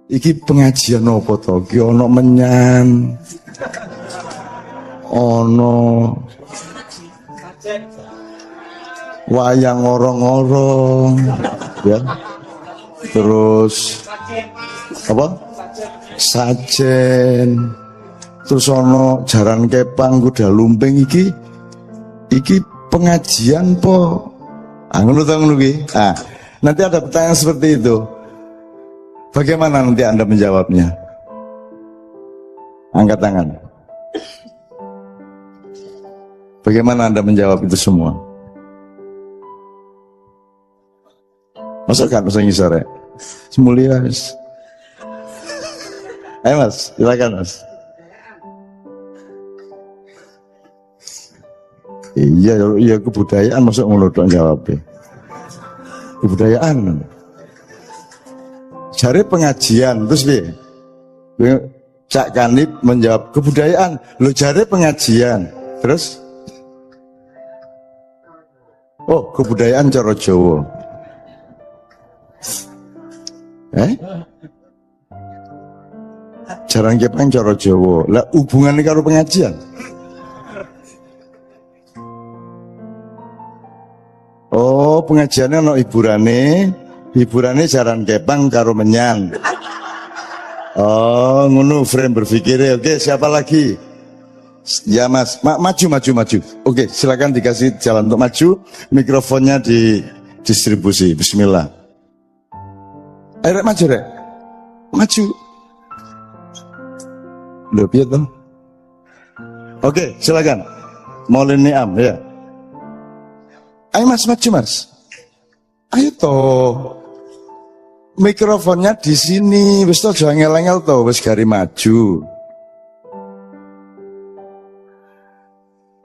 Iki pengajian apa to? Ki ono menyan. Ono wayang orong-orong ya. Terus apa? Sajen. Terus ono jaran kepang kuda lumping iki pengajian po. Ngono to ngono ki. Nanti ada pertanyaan seperti itu. Bagaimana nanti Anda menjawabnya? Angkat tangan. Bagaimana Anda menjawab itu semua? Masa ngisor ya? Semulia mas. Ayo mas, silakan mas. Iya kebudayaan masuk ngelodok jawabnya. Kebudayaan. Cari pengajian terus piye? Cak Kanib menjawab kebudayaan. Lo cari pengajian. Terus oh, kebudayaan cara Jawa. Jarang kepang cara Jawa. Lah hubungannya karo pengajian? Oh, pengajiannya ono hiburane jaran kepang karo menyan. Oh, ngono frame berpikirnya. Oke, siapa lagi? Ya Mas, maju. Oke, silakan dikasih jalan untuk maju. Mikrofonnya didistribusi. Bismillah. Ayo maju rek. Maju. Loh, piye toh? Oke, silakan. Maulin Niam ya. Ayo mas, maju mas. Ayo toh. Mikrofonnya di sini. Wis toh jangan ngel-ngel toh. Wis gari maju.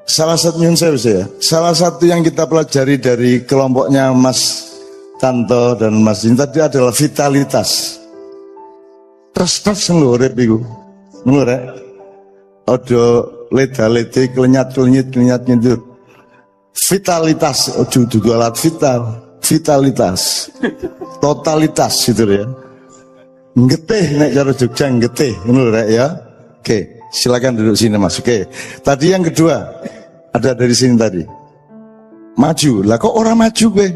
Salah satu yang kita pelajari dari kelompoknya Mas Tanto dan Mas Jin tadi adalah vitalitas. Terus ngelurep iku. Ngelurep. Odo leda-lede klenyat-klenyit. Vitalitas, juga alat vital, vitalitas, totalitas gitu ya. Ngeteh nek cara Jogja ngeteh, ngono rek ya. Oke, silakan duduk sini Mas. Oke. Tadi yang kedua ada dari sini tadi. Maju. Lah kok orang maju gue?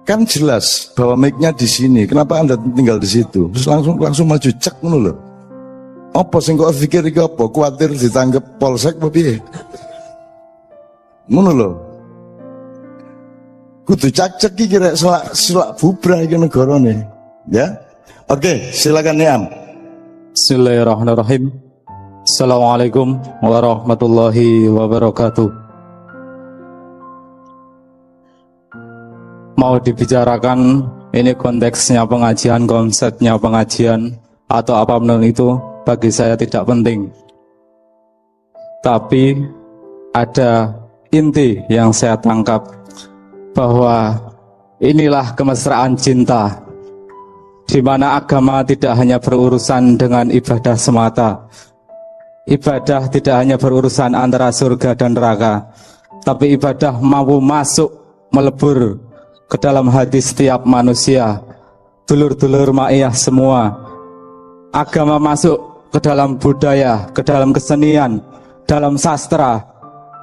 Kan jelas bahwa mic-nya di sini. Kenapa Anda tinggal di situ? Terus langsung maju cek ngono lho. Apa sing kok pikir iki apa? Kuatir ditangkep polsek apa piye? Ngono lho. Kudu cek iki rek selak bubrah iki negarane. Ya. Oke, silakan Niam. Bismillahirrahmanirrahim. Assalamualaikum warahmatullahi wabarakatuh. Mau dibicarakan ini konteksnya pengajian, konsepnya pengajian atau apapun itu bagi saya tidak penting. Tapi ada inti yang saya tangkap bahwa inilah kemesraan cinta, di mana agama tidak hanya berurusan dengan ibadah semata. Ibadah tidak hanya berurusan antara surga dan neraka, tapi ibadah mampu masuk melebur ke dalam hati setiap manusia, dulur-dulur ma'iyah semua. Agama masuk ke dalam budaya, ke dalam kesenian, dalam sastra,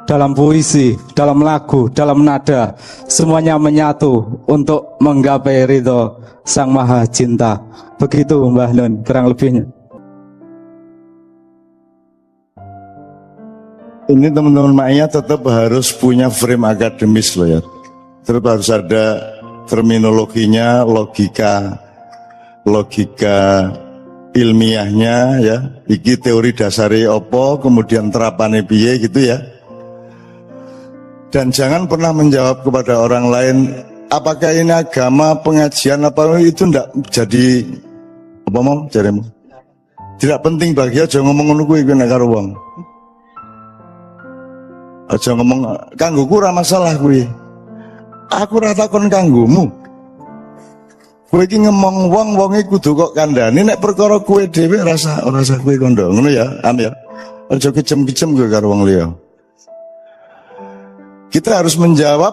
dalam puisi, dalam lagu, dalam nada. Semuanya menyatu untuk menggapai ridho Sang Maha Cinta. Begitu Mbah Nun, kurang lebihnya. Ini teman-teman ma'iyah tetap harus punya frame akademis loh ya. Terus harus ada terminologinya, logika ilmiahnya ya. Iki teori dasari opo, kemudian terapannya piye gitu ya. Dan jangan pernah menjawab kepada orang lain, apakah ini agama, pengajian apa itu ndak jadi apa mau jaremu. Tidak penting bagi aja ngomong ngono kuwi nek karo wong. Aja ngomong kanggoku ora masalah kuwi. Aku rata kon kanggomu. Kowe iki ngomong wong-wonge kudu kok kandhane nek perkara kowe dhewe rasa kowe kondo. Ngono ya, am ya. Aja kejem-kejem kowe karo wong liya. Kita harus menjawab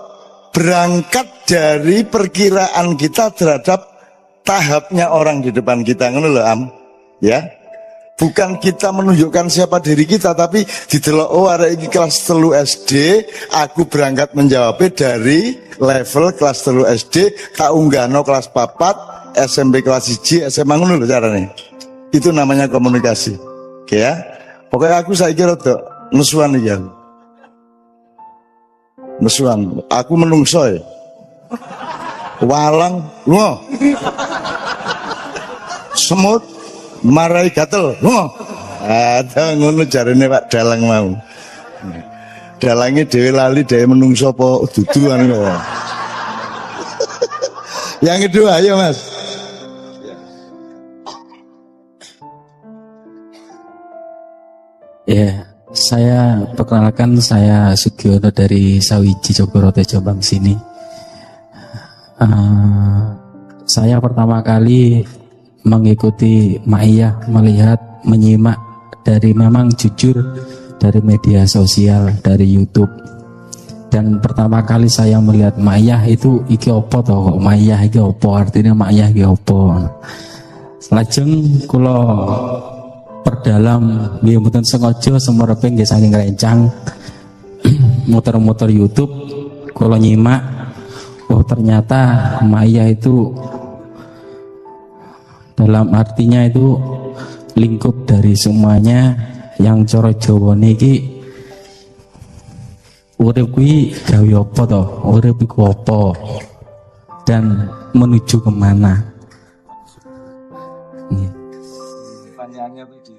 berangkat dari perkiraan kita terhadap tahapnya orang di depan kita, ngono lho Am. Ya. Bukan kita menunjukkan siapa diri kita, tapi didelok oh arek iki kelas 3 SD, aku berangkat menjawabnya dari level kelas 3 SD, tak unggahno kelas 4, SMP kelas 1, SMA ngono lho carane. Itu namanya komunikasi. Oke ya. Pokoknya aku saiki rada nesuan iki aku. Nesuan. Aku menungso ya. Walang, ngoh. Semut marai gatel, ngoh. Ada ngono jarene Pak Dalang mau. Dalange dhewe lali dhewe menungso apa duduan kok. Yang kedua, ayo Mas. Ya, saya perkenalkan, saya Sugiono dari Sawiji, Jogoroto, Jombang sini. Saya pertama kali mengikuti Ma'iyah, melihat, menyimak dari memang jujur dari media sosial, dari YouTube. Dan pertama kali saya melihat Ma'iyah itu iki opo toh, kok Ma'iyah iki opo, artinya Ma'iyah iki opo. Lajeng kula perdalam nggih mboten sengaja semerepe nggih saking rencang muter-muter YouTube kula nyimak, oh ternyata Ma'iyah itu dalam artinya itu lingkup dari semuanya yang cara Jawa niki. Urip kuwi gawe apa to? Urip iku apa? Dan menuju kemana? Pertanyaannya tadi.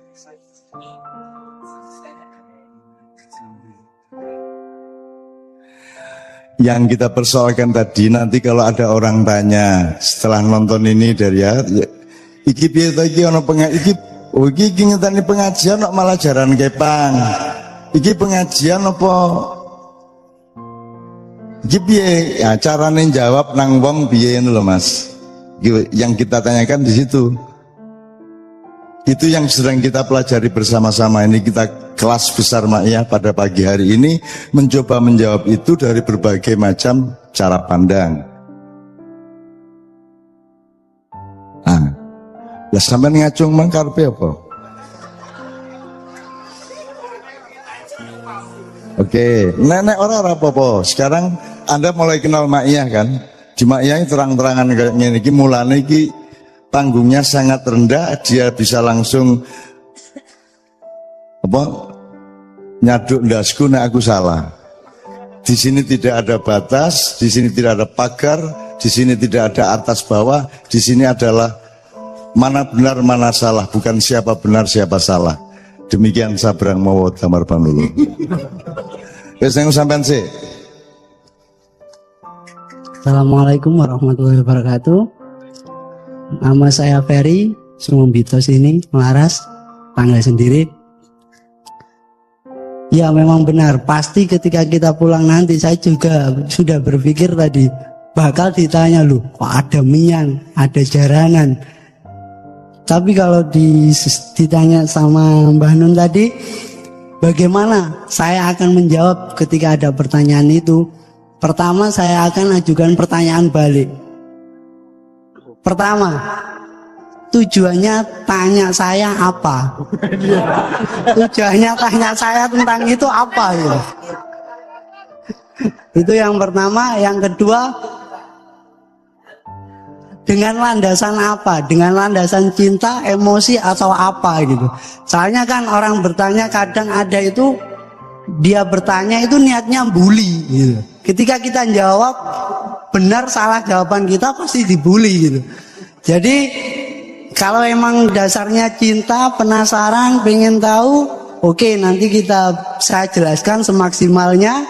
Yang kita persoalkan tadi, nanti kalau ada orang tanya setelah nonton ini dari ya, iki piye to iki ana iki oh iki ngetani pengajian kok malah jaran kepang. Iki pengajian apa? Iki piye? Ya carane jawab nang wong piye ngono lho Mas. Yang kita tanyakan di situ. Itu yang sedang kita pelajari bersama-sama ini, kita kelas besar Ma'iyah pada pagi hari ini mencoba menjawab itu dari berbagai macam cara pandang. Ya sampean ngacung mangkarpe apa? Oke, nenek orang apa-apa. Sekarang Anda mulai kenal Ma'iyah kan? Di Ma'iyah terang-terangan kayak gini, mulane iki panggungnya sangat rendah, dia bisa langsung apa? Nyaduk ndasku nek aku salah. Di sini tidak ada batas, di sini tidak ada pagar, di sini tidak ada atas bawah, di sini adalah mana benar mana salah, bukan siapa benar siapa salah. Demikian sabrang mawa damar panulu. Wis nang sampean sih. Assalamualaikum warahmatullahi wabarakatuh. Nama saya Ferry Sumbito sini, Melaras, tanggal sendiri. Ya memang benar, pasti ketika kita pulang nanti saya juga sudah berpikir tadi bakal ditanya loh, kok ada minyan, ada jaranan. Tapi kalau ditanya sama Mbah Nun tadi, bagaimana saya akan menjawab ketika ada pertanyaan itu? Pertama saya akan ajukan pertanyaan balik. Pertama, tujuannya tanya saya apa? Tujuannya tanya saya tentang itu apa ya? Itu yang pertama. Yang kedua, dengan landasan apa? Dengan landasan cinta, emosi atau apa gitu. Soalnya kan orang bertanya kadang ada itu dia bertanya itu niatnya bully gitu. Ketika kita jawab benar salah jawaban kita pasti dibully gitu. Jadi kalau emang dasarnya cinta, penasaran, pengen tahu, oke, nanti saya jelaskan semaksimalnya.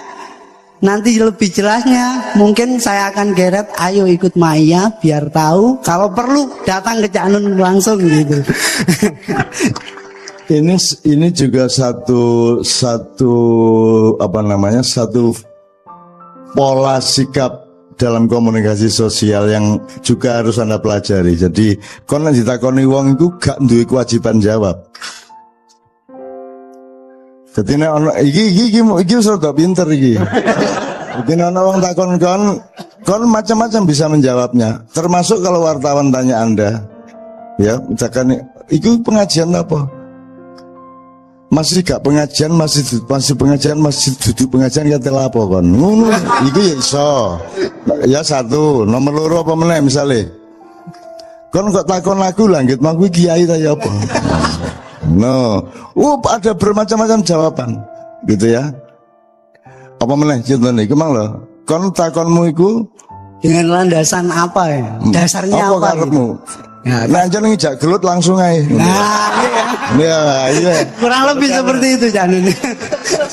Nanti lebih jelasnya mungkin saya akan geret, ayo ikut Ma'iyah biar tahu. Kalau perlu datang ke Cak Nun langsung gitu. Ini juga satu pola sikap dalam komunikasi sosial yang juga harus Anda pelajari. Jadi kon nek ditakoni wong iku gak duwe kewajiban jawab. Jadi nek ono iki wis rada pinter iki. Mungkin orang takon kon macam-macam bisa menjawabnya. Termasuk kalau wartawan tanya Anda, ya, misalkan itu pengajian apa? Masih gak pengajian, masih pengajian, masih duduk pengajian kata apa kon? Ngono, iku ya iso. Ya satu, nomor loro apa meneh misale. Kon kok takon aku langit mangku kiai ta ya apa? No. Ada bermacam-macam jawaban. Gitu ya. Apa meneh contohnya iku mang lho. Kon takonmu iku Dengan landasan apa ya? Dasarnya apa apa? karepmu? Ya, Nah, jangan ngejak gelut langsung aja. nah, iya. Iya. Kurang lebih seperti itu Janun.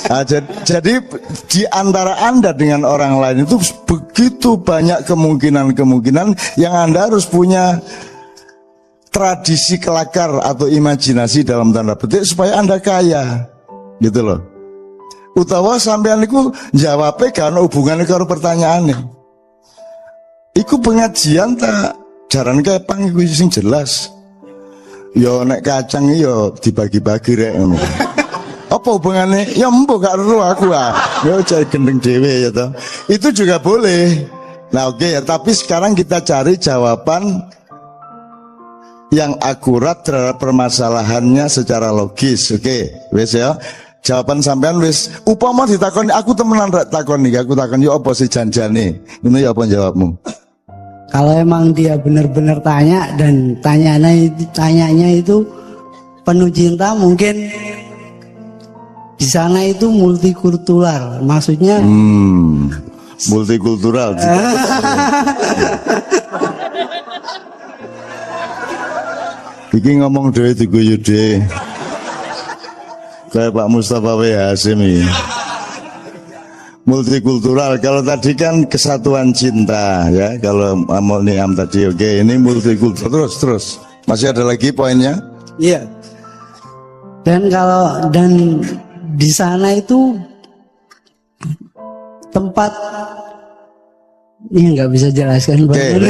Nah, jadi di antara Anda dengan orang lain itu begitu banyak kemungkinan-kemungkinan yang Anda harus punya tradisi kelakar atau imajinasi dalam tanda petik supaya Anda kaya. Gitu loh. Utawa sampean niku jawabnya karena hubungannya karo pertanyaannya. Iku pengajian tak jaran kepang iku sing jelas. Yo nek kacang yo dibagi-bagi rek ngono. Apa hubungannya? Ya mbok gak ero aku ah. Yo cari gendeng dhewe ya toh. Itu juga boleh. Nah oke ya, tapi sekarang kita cari jawaban yang akurat terhadap permasalahannya secara logis. Oke, wes ya. Jawaban sampean wis upama ditakoni aku temenan rek takon iki aku takon yo apa sih janjane ngono ya apa jawabmu. Kalau emang dia benar-benar tanya dan tanyanya itu penuh cinta, mungkin di sana itu multikultural, maksudnya Multikultural. Iki ngomong dhewe diguyu dhewe. Kayak Pak Mustafa W. Hasim ini. Multikultural. Kalau tadi kan kesatuan cinta ya. Kalau mau niam tadi oke, ini multikultural. Terus. Masih ada lagi poinnya? iya. Dan di sana itu tempat ini nggak bisa jelaskan. Oke.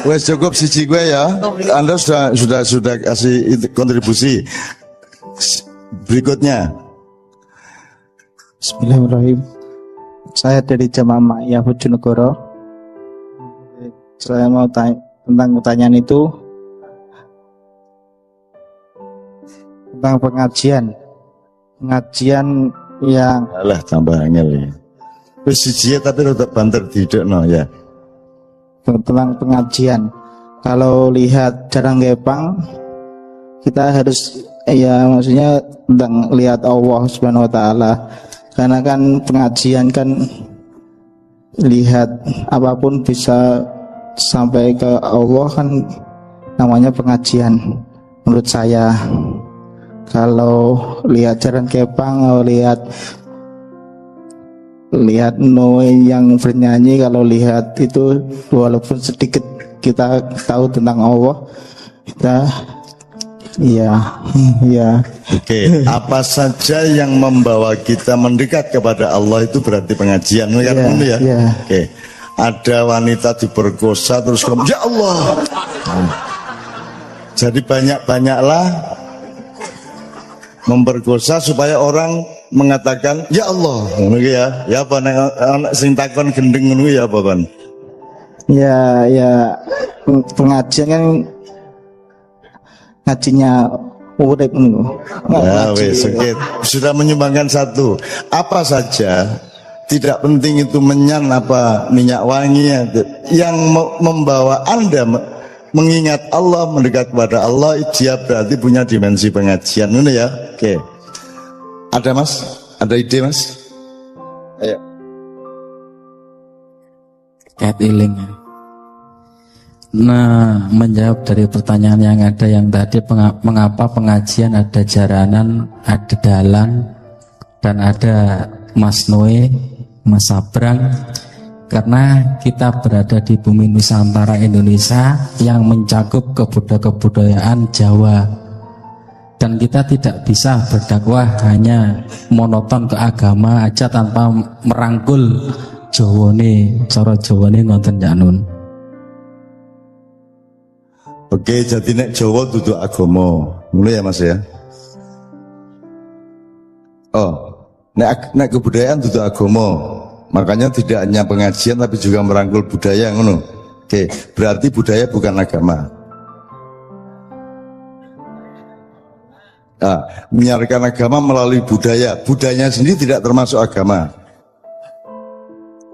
Wes cukup siji gue ya. Anda sudah kasih kontribusi. Berikutnya. Bismillahirrahmanirrahim. Saya dari Jamaah Ma'iyah Bojonegoro. Saya mau tanya tentang pertanyaan itu tentang pengajian yang Alah tambah angel ya. Wis siji tapi rada banter didekno ya. tentang pengajian. Kalau lihat jarang gepang, kita harus maksudnya tentang lihat Allah Subhanahu wa taala. Karena kan pengajian kan lihat apapun bisa sampai ke Allah kan namanya pengajian menurut saya. Kalau lihat jaran kepang, lihat Noe yang bernyanyi, kalau lihat itu walaupun sedikit kita tahu tentang Allah, kita ya. Oke, apa saja yang membawa kita mendekat kepada Allah itu berarti pengajian kan ya? Iya. Oke. Ada wanita diperkosa terus ngomong, ya Allah. Jadi banyak-banyaklah memperkosa supaya orang mengatakan ya Allah. Ngono ya. Ya apa nek sing takon gendeng ngono ya apa kan? Ya pengajian kan ngajinya urip ngono. Ya wes oke. Sudah menyumbangkan satu. Apa saja tidak penting itu menyan apa minyak wangi yang membawa Anda mengingat Allah, mendekat kepada Allah, dia berarti punya dimensi pengajian. Ini ya. Oke. Ada Mas? Ada ide Mas? Ayo. Cat iling. Nah, menjawab dari pertanyaan yang ada yang tadi, mengapa pengajian ada jaranan, ada dalan, dan ada Mas Noe, Mas Sabrang. Karena kita berada di bumi Nusantara Indonesia yang mencakup kebudayaan Jawa, dan kita tidak bisa berdakwah hanya monoton ke agama aja tanpa merangkul Jawane, cara Jawane ngonten Janun. Oke, jadi nek Jawa duduk agama. Mulai ya Mas ya. Oh, nek kebudayaan duduk agama. Makanya tidak hanya pengajian tapi juga merangkul budaya ngono. Oke, berarti budaya bukan agama. Nah, menyiarkan agama melalui budaya. Budayanya sendiri tidak termasuk agama.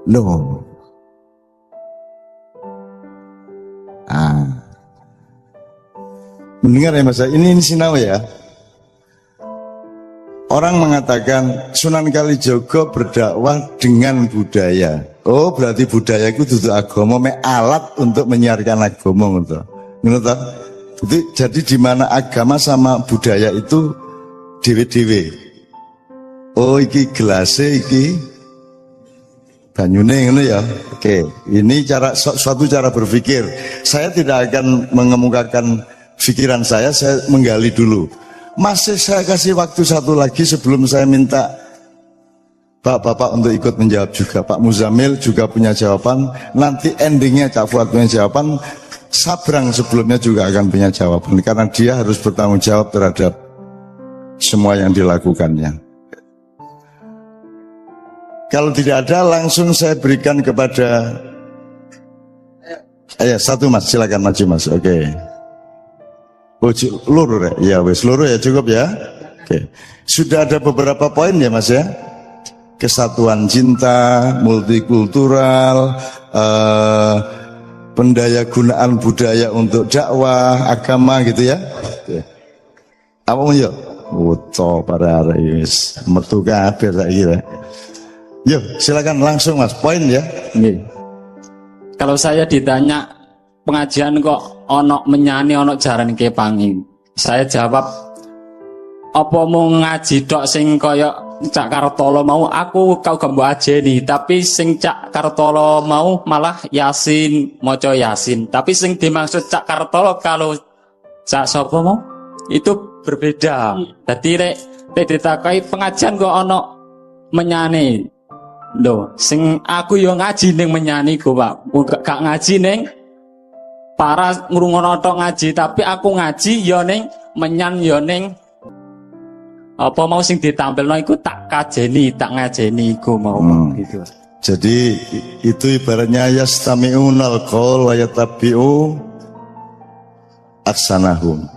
No. Mendengar ya Mas, ini sinau ya. Orang mengatakan Sunan Kalijogo berdakwah dengan budaya. Oh, berarti budaya itu duduk agama, alat untuk menyiarkan agama gitu. Menurut jadi di mana agama sama budaya itu dewe-dewe. Oh, iki gelase iki banyune ngono ya. Oke, ini suatu cara berpikir. Saya tidak akan mengemukakan pikiran saya menggali dulu. Masih saya kasih waktu satu lagi sebelum saya minta Bapak-bapak untuk ikut menjawab juga. Pak Muzamil juga punya jawaban. Nanti endingnya Cak Fuad punya jawaban. Sabrang sebelumnya juga akan punya jawaban. Karena dia harus bertanggung jawab terhadap semua yang dilakukannya. Kalau tidak ada, langsung saya berikan kepada satu Mas, silakan maju Mas. Oke. Luru ya, wes luru ya, cukup ya. Oke. Sudah ada beberapa poin ya Mas ya. Kesatuan cinta, multikultural, pendayagunaan budaya untuk dakwah, agama gitu ya. Oke. Apa mau yuk? Wuto para wis metu kabeh saiki ya. Yuk, silakan langsung Mas, poin ya. Kalau saya ditanya pengajian kok ono menyani ono jaran kepangi, saya jawab apa mau ngaji tok sing kaya Cak Kartolo mau, aku kau gambo ajeni, tapi sing Cak Kartolo mau malah Yasin, maca Yasin. Tapi sing dimaksud Cak Kartolo kalau Cak sapa mau itu berbeda. Dadi rek ditakai pengajian kok ono menyani. Loh, sing aku yo ngaji ning menyani ku, Pak. Gak ngaji ning para ngrungono tok ngaji, tapi aku ngaji yo ning menyan yo ning apa mau sing ditampilno iku tak kajeni, tak ngajeni iku mau gitu. Jadi itu ibaratnya yastami'unal qaul wa yatabi'u ahsanahum.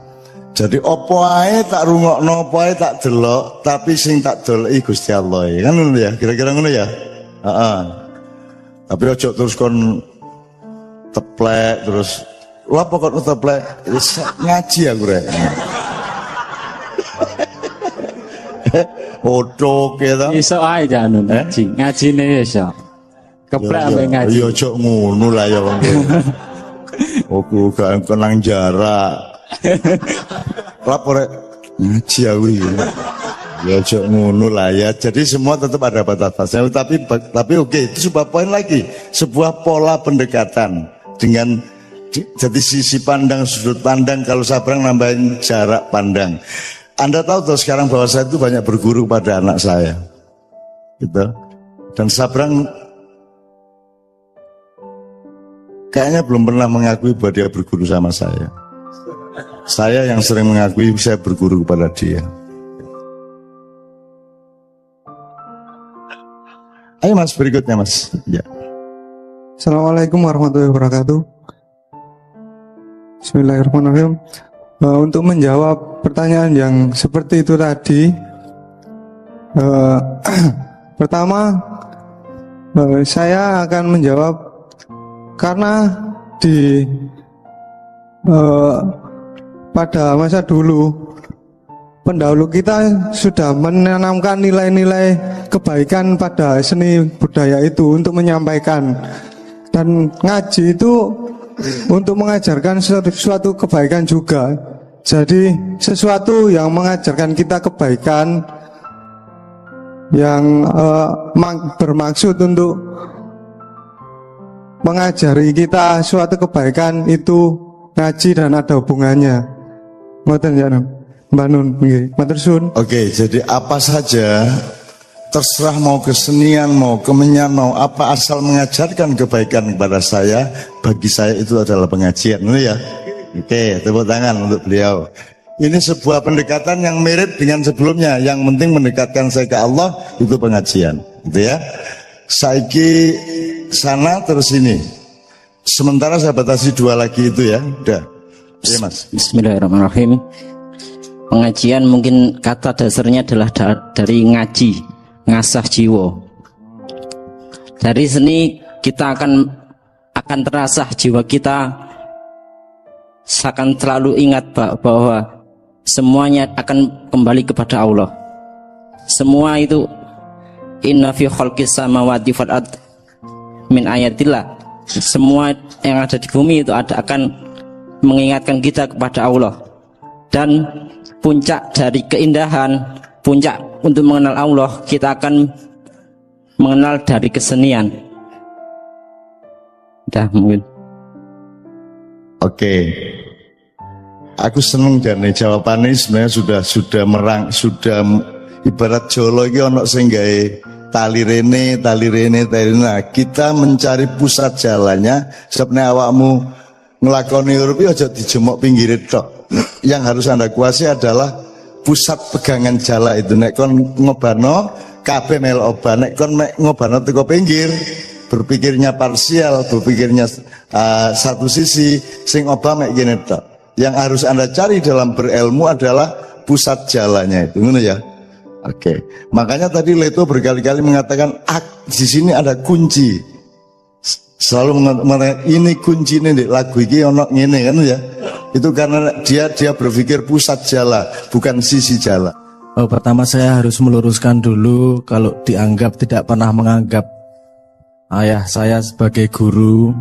Jadi apa ae tak rungokno, apa ae tak delok, tapi sing tak deloki Gusti Allah. Kan ngono ya, kira-kira ngono ya. Heeh. Tapi ojo terus kon teplek terus lha pokok teplek ngaji aku rek. Odo kita. Iso ae jan ngaji. Ngajine iso. Keplek ambek ngaji. Ya ojo ngono lah ya wong. Aku gak kenang jarak. Lapor ngaji aku iki. Ya ojo ngono lah ya. Jadi semua tetap ada batas-batasnya. Tapi oke, itu sebuah poin lagi, sebuah pola pendekatan dengan jadi sisi pandang, sudut pandang. Kalau Sabrang nambahin jarak pandang. Anda tahu tuh sekarang bahwa saya itu banyak berguru pada anak saya, gitu. Dan Sabrang kayaknya belum pernah mengakui bahwa dia berguru sama saya. Saya yang sering mengakui saya berguru kepada dia. Ayo Mas, berikutnya Mas. Ya. Assalamualaikum warahmatullahi wabarakatuh. Bismillahirrahmanirrahim. Untuk menjawab pertanyaan yang seperti itu tadi, pertama saya akan menjawab karena di pada masa dulu pendahulu kita sudah menanamkan nilai-nilai kebaikan pada seni budaya itu untuk menyampaikan, dan ngaji itu untuk mengajarkan suatu kebaikan juga. Jadi sesuatu yang mengajarkan kita kebaikan yang bermaksud untuk mengajari kita suatu kebaikan itu ngaji dan ada hubungannya. Ngoten ya Mbak Nun, matur suwun. Oke, jadi apa saja terserah mau kesenian, mau kemenyan, mau apa, asal mengajarkan kebaikan kepada saya, bagi saya itu adalah pengajian, ya. Oke, tepuk tangan untuk beliau. Ini sebuah pendekatan yang mirip dengan sebelumnya. Yang penting mendekatkan saya ke Allah, itu pengajian, gitu ya. Saiki sana terus ini. Sementara saya batasi 2 lagi itu ya. Udah. Iya Mas. Bismillahirrahmanirrahim. Pengajian mungkin kata dasarnya adalah dari ngaji, ngasah jiwa. Dari sini kita akan terasah jiwa kita, akan selalu ingat bahwa semuanya akan kembali kepada Allah. Semua itu inna fi khalqis samawati wal ard min ayatillah. Semua yang ada di bumi itu akan mengingatkan kita kepada Allah. Dan puncak dari keindahan, puncak untuk mengenal Allah, kita akan mengenal dari kesenian. Dah mungkin. Oke. Aku seneng jane jawabannya sebenarnya sudah ibarat jolo iki ana sing gawe tali rene. Nah, kita mencari pusat jalannya sebenarnya awakmu ngelakoni urip aja dijemok pinggir tok. Yang harus Anda kuasai adalah pusat pegangan jala itu. Nek kon ngobano kabeh mel oban, nek kon ngobano teko pinggir, berpikirnya parsial, berpikirnya satu sisi, sing obah mek gini tok. Yang harus Anda cari dalam berilmu adalah pusat jalannya itu, ngono ya. Oke. Makanya tadi Leto berkali-kali mengatakan di sini ada kunci. Selalu mengatakan ini kuncinya di lagu ini ono ngene kan ya. Itu karena dia berpikir pusat jala, bukan sisi jala. Oh, pertama saya harus meluruskan dulu kalau dianggap tidak pernah menganggap ayah saya sebagai guru.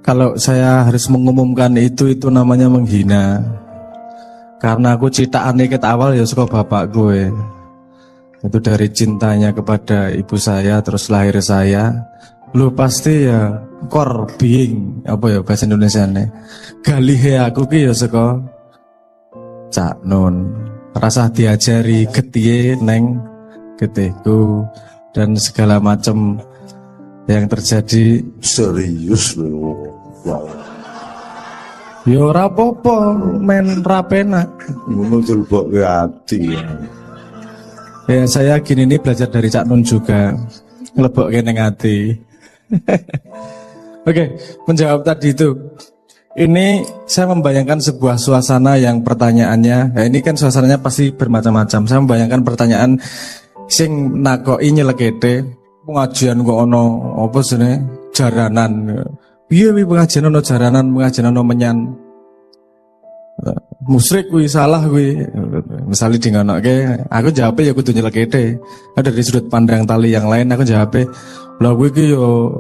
Kalau saya harus mengumumkan itu namanya menghina. Karena aku citaan ket awal ya suka bapak gue. Itu dari cintanya kepada ibu saya, terus lahir saya. Lu pasti ya kor being apa ya bahasa Indonesia nih. Galihe aku ki ya suka Cak Nun. Rasa diajari getihe neng getihku dan segala macam yang terjadi. Serius loh. Wow. Yo ora apa-apa, men rapena. Muncul bok ke hati. Ya saya gini nih belajar dari Cak Nun juga. Ngelebok neng hati. Oke, menjawab tadi itu. Ini saya membayangkan sebuah suasana yang pertanyaannya, ini kan suasananya pasti bermacam-macam. Saya membayangkan pertanyaan sing nakoi nyelekete pengajian kok ono apa sene jaranan. Piye pengajian ono jaranan, pengajian ono menyan. Musyrik kuwi salah kuwi. Misale di ngonoke, aku jawabnya ya kudu nyelekete. Dari sudut pandang tali yang lain aku jawabnya, "Lah kuwi iki yo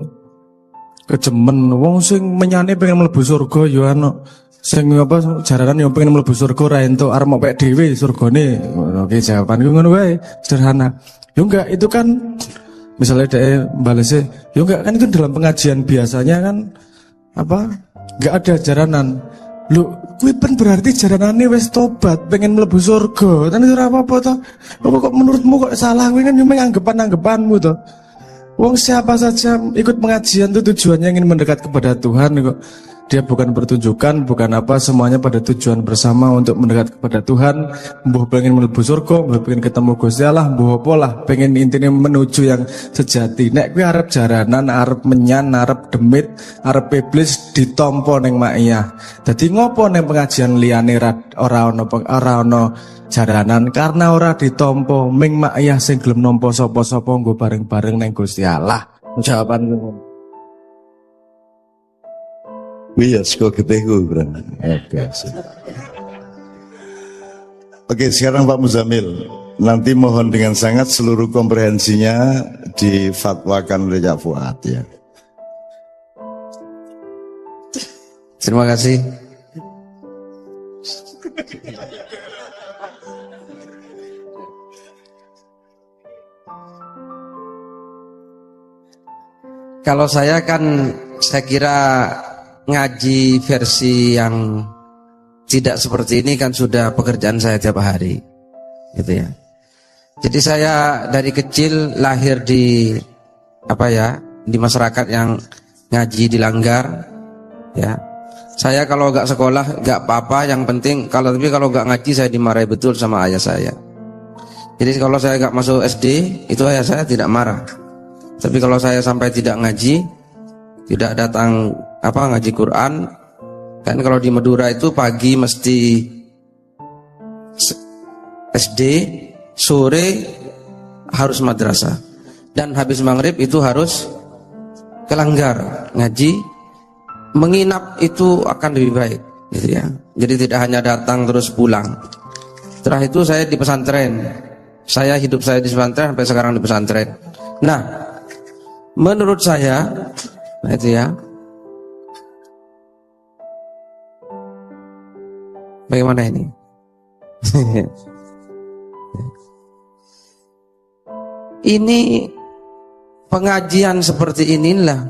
kejemen wong sing menyane pengen mlebu surga yo ana sing apa jaranan yo pengen mlebu surga ora entuk arep mopek dhewe surgane." Oke, jawabanku ngono wae, sederhana. Yo enggak, itu kan misalnya dia balesnya, yo enggak, kan itu dalam pengajian biasanya kan apa? Enggak ada jaranan. Lu kuwi pen berarti jaranane wis tobat pengen mlebu surga. Kan itu ora apa-apa to. Kok menurutmu kok salah, kuwi kan cuma anggapan-anggapanmu to. Wong siapa saja ikut pengajian itu tujuannya ingin mendekat kepada Tuhan kok. Dia bukan pertunjukan, bukan apa, semuanya pada tujuan bersama untuk mendekat kepada Tuhan. Mbuh pengen mlebu surga, mbuh pengen ketemu Gusti Allah, mbuh apa lah, pengen intinya menuju yang sejati. Nek kuwi arep jaranan, arep menyan, arep demit, arep iblis ditampa ning maiyah. Dadi ngopo ning pengajian liyane ora ono jaranan karena ora ditampa ming maiyah sing gelem nampa sapa-sapa nggo bareng-bareng ning Gusti Allah. Jawabanku ngono. Iya, sekolah getihku, bro. Oke, sekarang Pak Muzamil. Nanti mohon dengan sangat seluruh komprehensinya difatwakan oleh Cak Fuad ya. Terima kasih. Kalau saya kira ngaji versi yang tidak seperti ini kan sudah pekerjaan saya tiap hari, gitu ya. Jadi saya dari kecil lahir di di masyarakat yang ngaji dilanggar, ya. Saya kalau nggak sekolah nggak apa-apa, yang penting kalau nggak ngaji saya dimarahi betul sama ayah saya. Jadi kalau saya nggak masuk SD, itu ayah saya tidak marah. Tapi kalau saya sampai tidak ngaji, tidak datang ngaji Quran, kan kalau di Madura itu pagi mesti SD, sore harus madrasah, dan habis maghrib itu harus ke Langgar ngaji. Menginap itu akan lebih baik, gitu ya. Jadi tidak hanya datang terus pulang. Setelah itu saya di pesantren. Hidup saya di pesantren sampai sekarang di pesantren. Nah, menurut saya, itu ya, bagaimana ini? Ini pengajian seperti inilah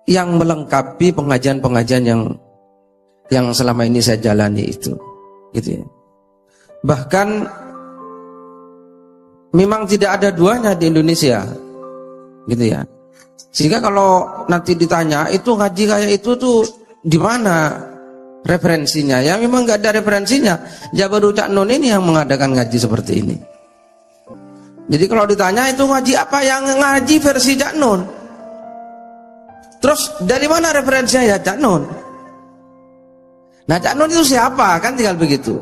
yang melengkapi pengajian-pengajian yang selama ini saya jalani itu, gitu ya. Bahkan memang tidak ada duanya di Indonesia, gitu ya. Sehingga kalau nanti ditanya itu ngaji kayak itu tuh di mana referensinya, ya memang nggak ada referensinya. Ya baru Cak Nun ini yang mengadakan ngaji seperti ini. Jadi kalau ditanya itu ngaji apa, yang ngaji versi Cak Nun. Terus dari mana referensinya ya Cak Nun? Nah, Cak Nun itu siapa? Kan tinggal begitu.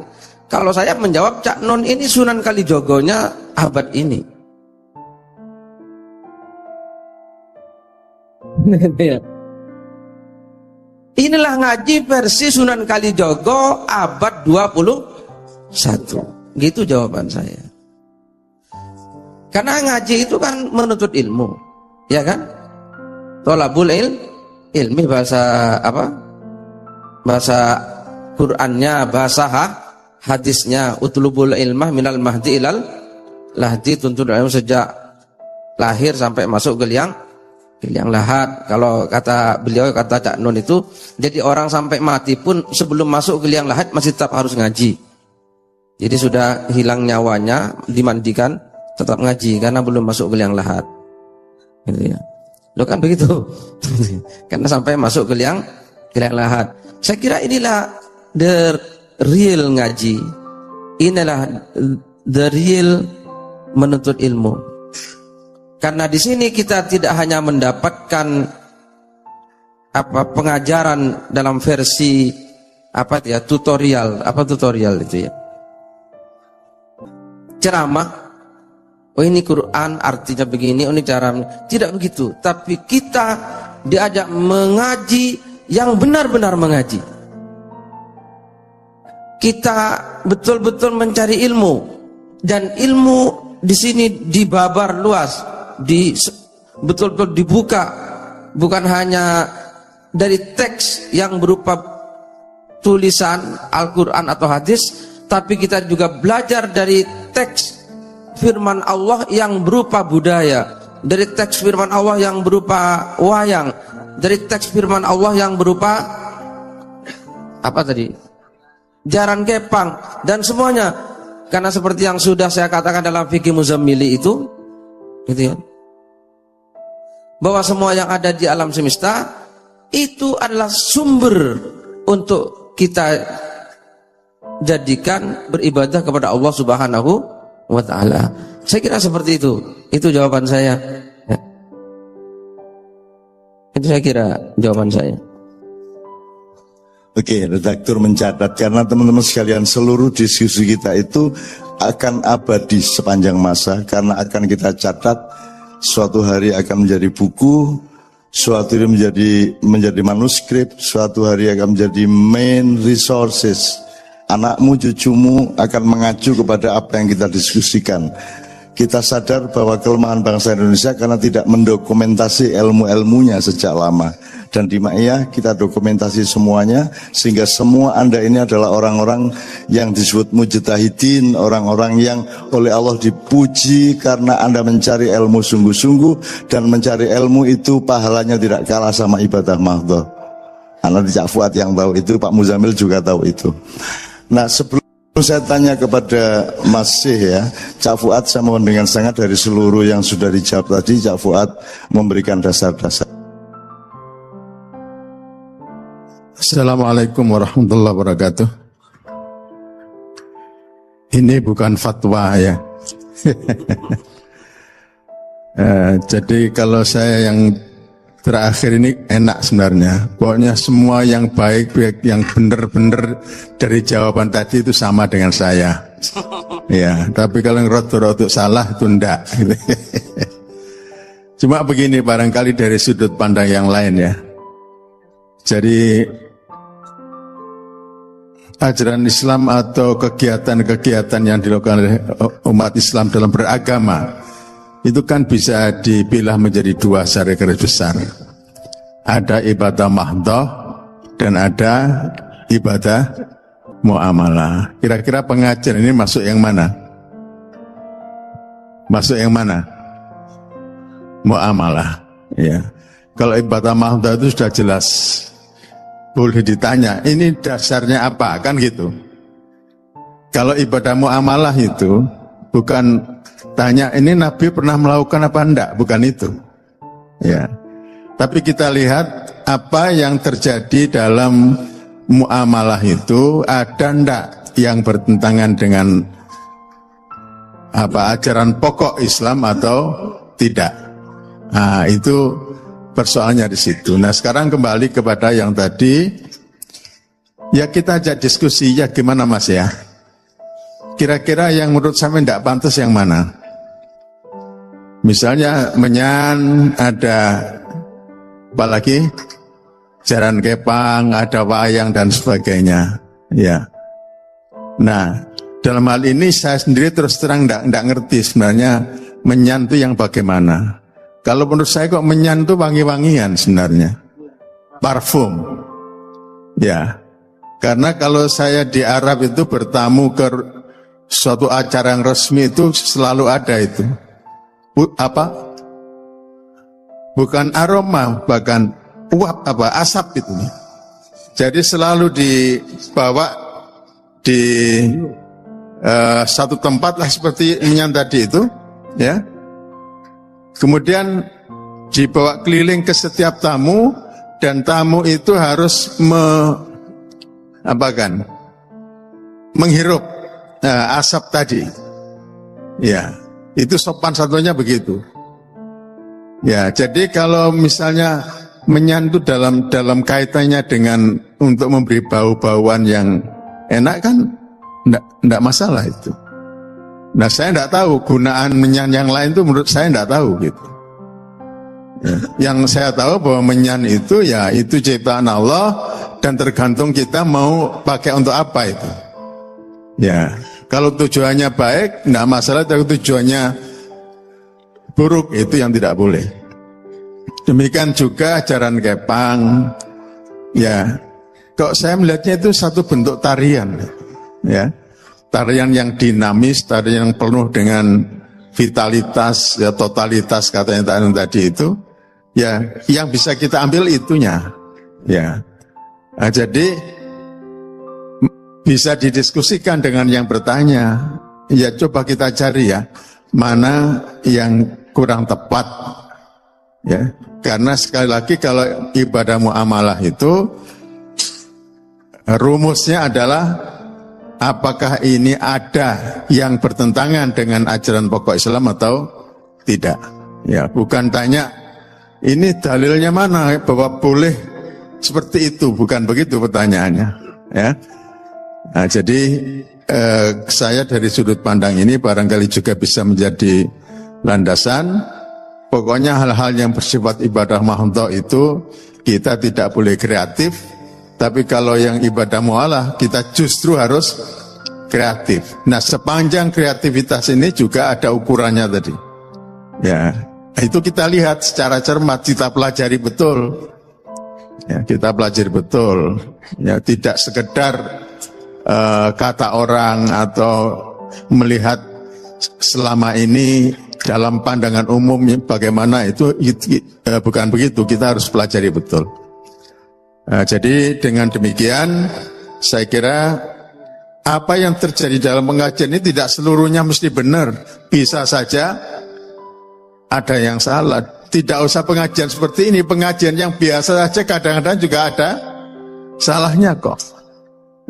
Kalau saya menjawab, Cak Nun ini Sunan Kalijogonya abad ini. Inilah ngaji versi Sunan Kalijogo abad 21. Gitu jawaban saya. Karena ngaji itu kan menuntut ilmu, ya kan? Tolabul ilmi, bahasa apa? Bahasa Qur'annya, bahasa hadisnya, utlubul ilmah minal mahdi ilal lahdi, tuntut ilmu sejak lahir sampai masuk ke liang lahat. Kalau kata beliau, kata Cak Nun itu, jadi orang sampai mati pun sebelum masuk ke liang lahat masih tetap harus ngaji. Jadi sudah hilang nyawanya, dimandikan, tetap ngaji karena belum masuk ke liang lahat, gitu ya. Loh kan begitu. Karena sampai masuk ke liang lahat. Saya kira inilah the real ngaji. Inilah the real menuntut ilmu. Karena di sini kita tidak hanya mendapatkan pengajaran dalam versi tutorial itu ya. Ceramah. Oh ini Quran artinya begini, oh ini cara. Tidak begitu. Tapi kita diajak mengaji yang benar-benar mengaji. Kita betul-betul mencari ilmu, dan ilmu di sini dibabar luas, betul-betul dibuka, bukan hanya dari teks yang berupa tulisan Al-Quran atau hadis, tapi kita juga belajar dari teks firman Allah yang berupa budaya, dari teks firman Allah yang berupa wayang, dari teks firman Allah yang berupa jaran kepang, dan semuanya. Karena seperti yang sudah saya katakan dalam fikih Muzammili itu, gitu ya, bahwa semua yang ada di alam semesta itu adalah sumber untuk kita jadikan beribadah kepada Allah Subhanahu wa ta'ala. Saya kira seperti itu. Itu jawaban saya. Ya. Itu saya kira jawaban saya. Oke, redaktur mencatat, karena teman-teman sekalian, seluruh diskusi kita itu akan abadi sepanjang masa, karena akan kita catat, suatu hari akan menjadi buku, suatu hari menjadi manuskrip, suatu hari akan menjadi main resources. Anakmu, cucumu akan mengacu kepada apa yang kita diskusikan. Kita sadar bahwa kelemahan bangsa Indonesia karena tidak mendokumentasi ilmu-ilmunya sejak lama. Dan di Ma'iyah kita dokumentasi semuanya, sehingga semua Anda ini adalah orang-orang yang disebut mujtahidin, orang-orang yang oleh Allah dipuji karena Anda mencari ilmu sungguh-sungguh, dan mencari ilmu itu pahalanya tidak kalah sama ibadah mahdhah. Anak Cak Fuad yang tahu itu, Pak Muzamil juga tahu itu. Nah, sebelum saya tanya kepada Mas Syekh ya, Cak Fuad, saya mohon dengan sangat dari seluruh yang sudah dijawab tadi, Cak Fuad memberikan dasar-dasar. Assalamualaikum warahmatullahi wabarakatuh. Ini bukan fatwa ya. Jadi kalau saya yang terakhir ini enak sebenarnya. Pokoknya semua yang baik, yang benar-benar dari jawaban tadi itu sama dengan saya. Ya, tapi kalau yang rotok-rotok salah itu enggak. Cuma begini, barangkali dari sudut pandang yang lain ya. Jadi ajaran Islam atau kegiatan-kegiatan yang dilakukan oleh umat Islam dalam beragama itu kan bisa dipilah menjadi dua secara garis besar. Ada ibadah mahdhah dan ada ibadah muamalah. Kira-kira pengajian ini masuk yang mana? Masuk yang mana? Muamalah. Ya. Kalau ibadah mahdhah itu sudah jelas. Boleh ditanya, ini dasarnya apa? Kan gitu. Kalau ibadah muamalah itu bukan tanya ini Nabi pernah melakukan apa enggak, bukan itu. Ya. Tapi kita lihat apa yang terjadi dalam muamalah itu, ada enggak yang bertentangan dengan apa ajaran pokok Islam atau tidak. Nah, itu persoalannya di situ. Nah, sekarang kembali kepada yang tadi. Ya kita ajak diskusi ya, gimana Mas ya? Kira-kira yang menurut saya tidak pantas yang mana? Misalnya menyan, ada apalagi jaran kepang, ada wayang dan sebagainya. Ya. Nah, dalam hal ini saya sendiri terus terang tidak ngerti sebenarnya menyan itu yang bagaimana. Kalau menurut saya kok menyan itu wangi-wangian sebenarnya. Parfum. Ya. Karena kalau saya di Arab itu bertamu ke suatu acara yang resmi itu selalu ada itu. Bukan aroma, bahkan uap asap itu. Jadi selalu dibawa di satu tempat lah seperti menyan tadi itu, ya. Kemudian dibawa keliling ke setiap tamu dan tamu itu harus menghirup asap tadi. Ya, itu sopan satunya begitu. Ya, jadi kalau misalnya menyan itu dalam kaitannya dengan untuk memberi bau-bauan yang enak kan enggak masalah itu. Nah, saya enggak tahu gunaan menyan yang lain itu menurut saya enggak tahu gitu. Ya. Yang saya tahu bahwa menyan itu ya itu ciptaan Allah dan tergantung kita mau pakai untuk apa itu. Ya, kalau tujuannya baik enggak masalah, tapi tujuannya buruk itu yang tidak boleh. Demikian juga ajaran kepang. Ya, kok saya melihatnya itu satu bentuk tarian. Ya. Tarian yang dinamis, tarian yang penuh dengan vitalitas, ya, totalitas katanya tadi itu, ya, yang bisa kita ambil itunya, ya. Nah, jadi bisa didiskusikan dengan yang bertanya, ya coba kita cari ya, mana yang kurang tepat, ya. Karena sekali lagi kalau ibadah muamalah itu rumusnya adalah apakah ini ada yang bertentangan dengan ajaran pokok Islam atau tidak? Ya, bukan tanya ini dalilnya mana bahwa boleh seperti itu, bukan begitu pertanyaannya. Ya, nah, jadi saya dari sudut pandang ini barangkali juga bisa menjadi landasan. Pokoknya hal-hal yang bersifat ibadah mahdhah itu kita tidak boleh kreatif. Tapi kalau yang ibadah muamalah kita justru harus kreatif. Nah, sepanjang kreativitas ini juga ada ukurannya tadi. Ya, itu kita lihat secara cermat, kita pelajari betul. Ya, kita pelajari betul. Ya, tidak sekedar kata orang atau melihat selama ini dalam pandangan umum bagaimana itu bukan begitu. Kita harus pelajari betul. Jadi dengan demikian saya kira apa yang terjadi dalam pengajian ini tidak seluruhnya mesti benar. Bisa saja ada yang salah. Tidak usah pengajian seperti ini. Pengajian yang biasa saja kadang-kadang juga ada salahnya kok.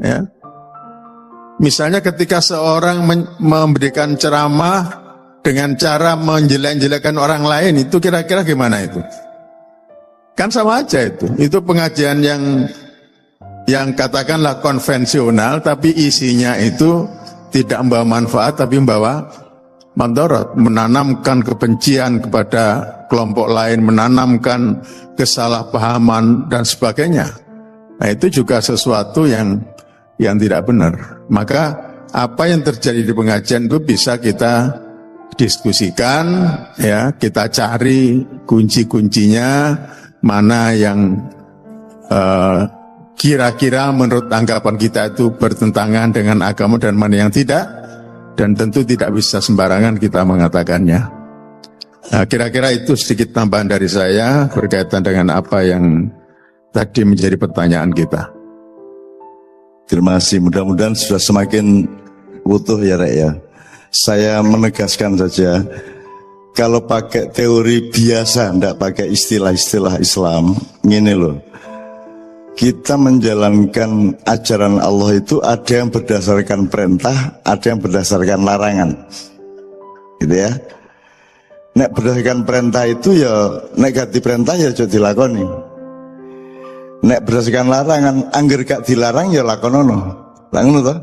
Ya. Misalnya ketika seorang memberikan ceramah dengan cara menjelek-jelekan orang lain, itu kira-kira gimana itu? Kan sama aja itu. Itu pengajian yang katakanlah konvensional, tapi isinya itu tidak membawa manfaat, tapi membawa mandorot, menanamkan kebencian kepada kelompok lain, menanamkan kesalahpahaman dan sebagainya. Nah, itu juga sesuatu yang tidak benar. Maka apa yang terjadi di pengajian itu bisa kita diskusikan, ya, kita cari kunci-kuncinya, mana yang kira-kira menurut anggapan kita itu bertentangan dengan agama dan mana yang tidak, dan tentu tidak bisa sembarangan kita mengatakannya. Nah, kira-kira itu sedikit tambahan dari saya berkaitan dengan apa yang tadi menjadi pertanyaan kita. Terima kasih, mudah-mudahan sudah semakin utuh ya Rek ya. Saya menegaskan saja, kalau pakai teori biasa, tidak pakai istilah-istilah Islam, gini loh. Kita menjalankan ajaran Allah itu ada yang berdasarkan perintah, ada yang berdasarkan larangan. Gitu ya. Nek berdasarkan perintah itu ya, nek ganti perintah ya jadi dilakoni. Nek berdasarkan larangan, angger gak dilarang ya lakonono. Lakono toh?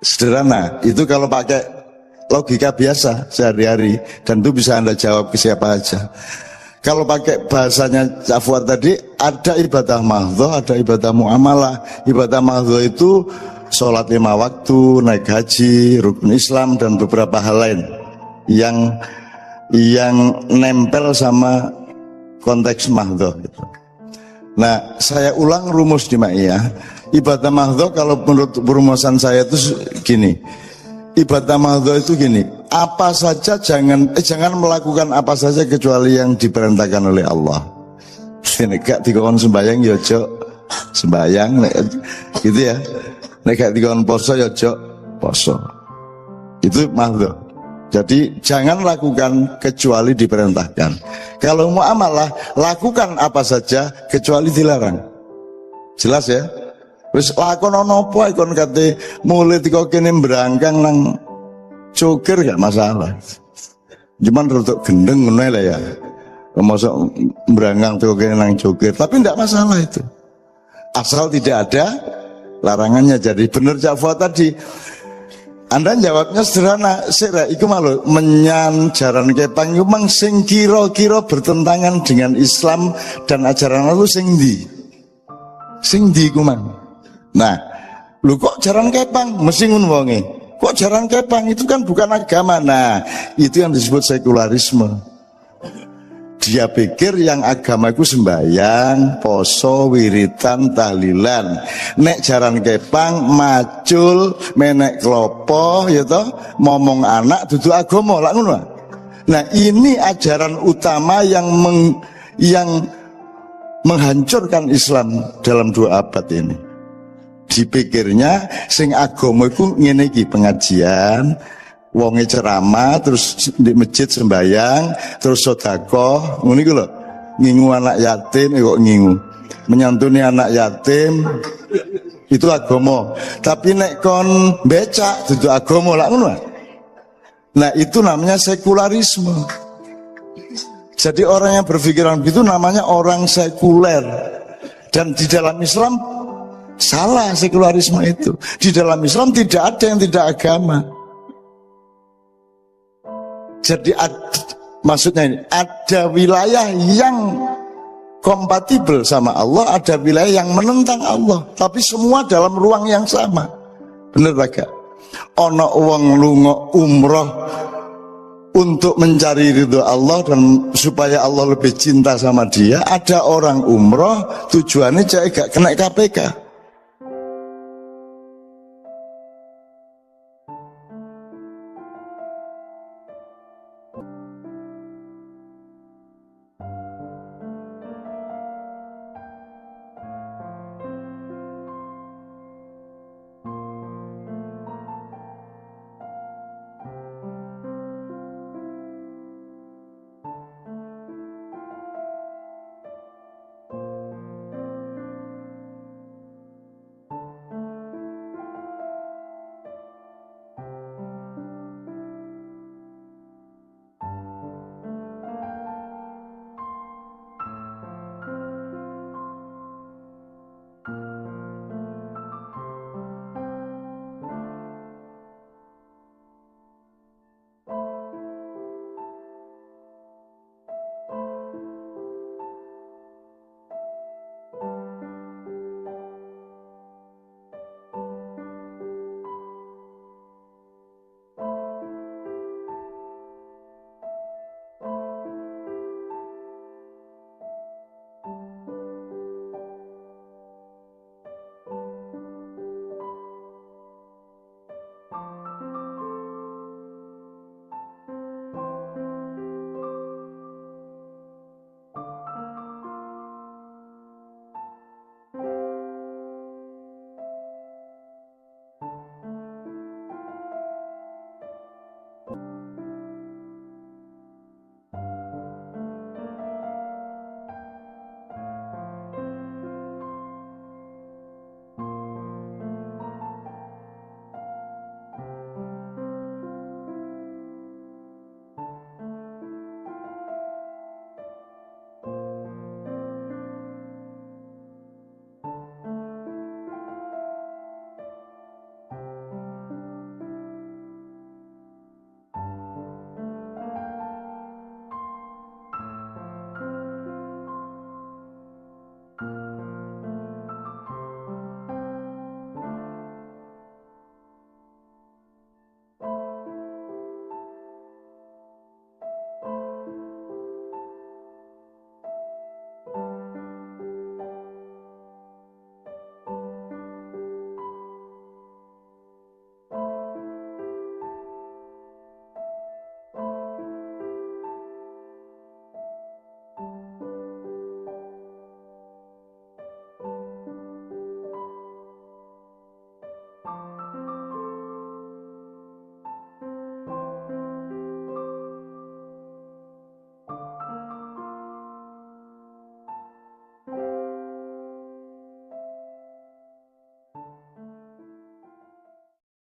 Sederhana. Itu kalau pakai logika biasa sehari-hari, dan itu bisa Anda jawab ke siapa aja. Kalau pakai bahasanya Cak Fuad tadi, ada ibadah mahdhoh, ada ibadah muamalah. Ibadah mahdhoh itu sholat 5 waktu, naik haji, rukun Islam, dan beberapa hal lain yang nempel sama konteks mahdhoh gitu. Nah, saya ulang rumus di Ma'iyah. Ibadah mahdhoh kalau menurut perumusan saya itu gini. Ibadah mahdhoh itu gini, apa saja jangan melakukan apa saja kecuali yang diperintahkan oleh Allah. Nek gak dikon sembayang ya ojo sembayang, gitu ya. Nek gak dikon poso ya ojo poso. Itu mahdhoh. Jadi jangan lakukan kecuali diperintahkan. Kalau muamalah, lakukan apa saja kecuali dilarang. Jelas ya? Wis lakonono apa ikon kate mulai tiko kene berangkang nang cokir gak masalah. Cuman rodok gendeng ngono lah ya. Mosok berangkang tiko kene nang cokir, tapi ndak masalah itu. Asal tidak ada larangannya. Jadi bener Cak Fuad tadi. Anda jawabnya sederhana, sira iku malu menyan jaran kepang iku mang sing kira-kira bertentangan dengan Islam dan ajaran Allah sing ndi? Sing ndi iku mang? Nah, lu kok jaran kepang mesti ngono wonge. Kok jaran kepang itu kan bukan agama. Nah, itu yang disebut sekularisme. Dia pikir yang agama itu sembahyang, poso, wiritan, tahlilan. Nek jaran kepang, macul, menek klopo, ya toh, momong anak, dudu agama, lak ngono. Nah, ini ajaran utama yang menghancurkan Islam dalam 2 abad ini. Dipikirnya sing agama iku ngene iki, pengajian, wonge ceramah, terus di masjid sembayang, terus sedekah, ngono iku lho. Ngingu anak yatim kok ngingu. Menyantuni anak yatim itu agama. Tapi nek kon becak dudu agama lak ngono. Nah, itu namanya sekularisme. Jadi orang yang berpikiran begitu namanya orang sekuler. Dan di dalam Islam salah sekularisme itu. Di dalam Islam tidak ada yang tidak agama. Jadi maksudnya ini, ada wilayah yang kompatibel sama Allah, ada wilayah yang menentang Allah, tapi semua dalam ruang yang sama. Bener gak? Ono wong lunga umroh untuk mencari ridho Allah dan supaya Allah lebih cinta sama dia. Ada orang umroh tujuannya cek gak kena KPK.